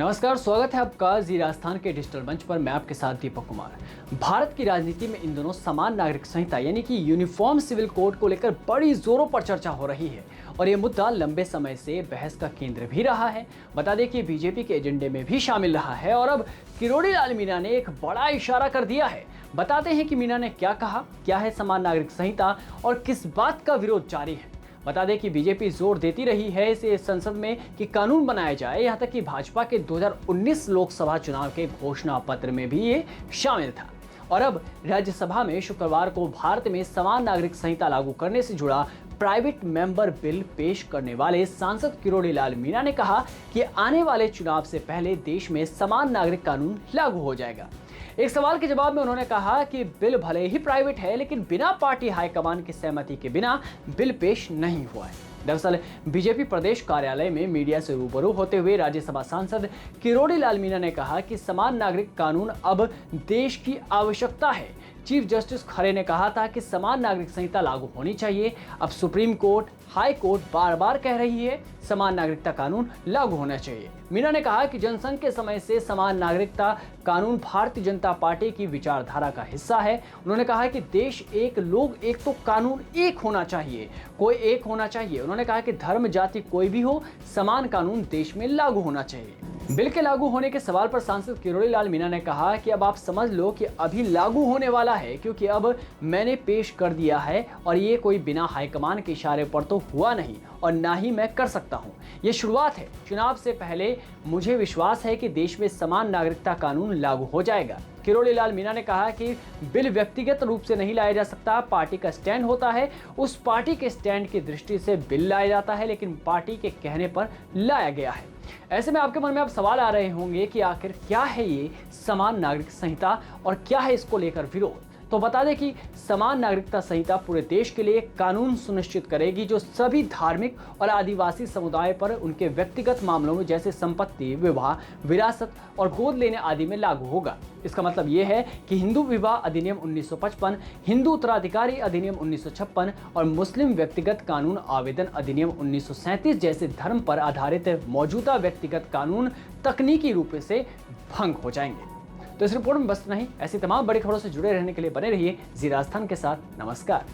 नमस्कार, स्वागत है आपका जी राजस्थान के डिजिटल मंच पर। मैं आपके साथ दीपक कुमार। भारत की राजनीति में इन दोनों समान नागरिक संहिता यानी कि यूनिफॉर्म सिविल कोड को लेकर बड़ी जोरों पर चर्चा हो रही है और ये मुद्दा लंबे समय से बहस का केंद्र भी रहा है। बता दें कि बीजेपी के एजेंडे में भी शामिल रहा है और अब किरोड़ी लाल मीणा ने एक बड़ा इशारा कर दिया है। बताते हैं कि मीणा ने क्या कहा, क्या है समान नागरिक संहिता और किस बात का विरोध जारी है। बता दें कि बीजेपी जोर देती रही है इसे संसद में कि कानून बनाया जाए, यहां तक कि भाजपा के 2019 लोकसभा चुनाव के घोषणा पत्र में भी ये शामिल था। और अब राज्यसभा में शुक्रवार को भारत में समान नागरिक संहिता लागू करने से जुड़ा प्राइवेट मेंबर बिल पेश करने वाले सांसद किरोड़ी लाल मीणा ने कहा कि आने वाले चुनाव से पहले देश में समान नागरिक कानून लागू हो जाएगा। एक सवाल के जवाब में उन्होंने कहा कि बिल भले ही प्राइवेट है लेकिन बिना पार्टी हाईकमान की सहमति के बिना बिल पेश नहीं हुआ है। दरअसल बीजेपी प्रदेश कार्यालय में मीडिया से रूबरू होते हुए राज्यसभा सांसद किरोड़ी लाल मीणा ने कहा कि समान नागरिक कानून अब देश की आवश्यकता है। चीफ जस्टिस खरे ने कहा था कि समान नागरिक संहिता लागू होनी चाहिए। अब supreme court, high court bar बार कह रही है समान नागरिकता कानून लागू होना चाहिए। मीणा ने कहा कि जनसंघ के समय से समान नागरिकता कानून भारतीय जनता पार्टी की विचारधारा का हिस्सा है। उन्होंने कहा कि देश एक, लोग एक, तो कानून एक होना चाहिए, कोई एक होना चाहिए। उन्होंने कहा कि धर्म जाति कोई भी हो, समान कानून देश में लागू होना चाहिए। बिल के लागू होने के सवाल पर सांसद किरोड़ी लाल मीणा ने कहा कि अब आप समझ लो कि अभी लागू होने वाला है, क्योंकि अब मैंने पेश कर दिया है और ये कोई बिना हाईकमान के इशारे पर तो हुआ नहीं और ना ही मैं कर सकता हूँ। ये शुरुआत है। चुनाव से पहले मुझे विश्वास है कि देश में समान नागरिकता कानून लागू हो जाएगा। किरोड़ी लाल मीणा ने कहा कि बिल व्यक्तिगत रूप से नहीं लाया जा सकता, पार्टी का स्टैंड होता है, उस पार्टी के स्टैंड की दृष्टि से बिल लाया जाता है, लेकिन पार्टी के कहने पर लाया गया है। ऐसे में आपके मन में अब सवाल आ रहे होंगे कि आखिर क्या है ये समान नागरिक संहिता और क्या है इसको लेकर विरोध। तो बता दें कि समान नागरिकता संहिता पूरे देश के लिए कानून सुनिश्चित करेगी जो सभी धार्मिक और आदिवासी समुदाय पर उनके व्यक्तिगत मामलों में जैसे संपत्ति, विवाह, विरासत और गोद लेने आदि में लागू होगा। इसका मतलब ये है कि हिंदू विवाह अधिनियम 1955, हिंदू उत्तराधिकारी अधिनियम 1956 और मुस्लिम व्यक्तिगत कानून आवेदन अधिनियम 1937 जैसे धर्म पर आधारित मौजूदा व्यक्तिगत कानून तकनीकी रूप से भंग हो जाएंगे। तो इस रिपोर्ट में बस नहीं, ऐसी तमाम बड़ी खबरों से जुड़े रहने के लिए बने रहिए जी राजस्थान के साथ। नमस्कार।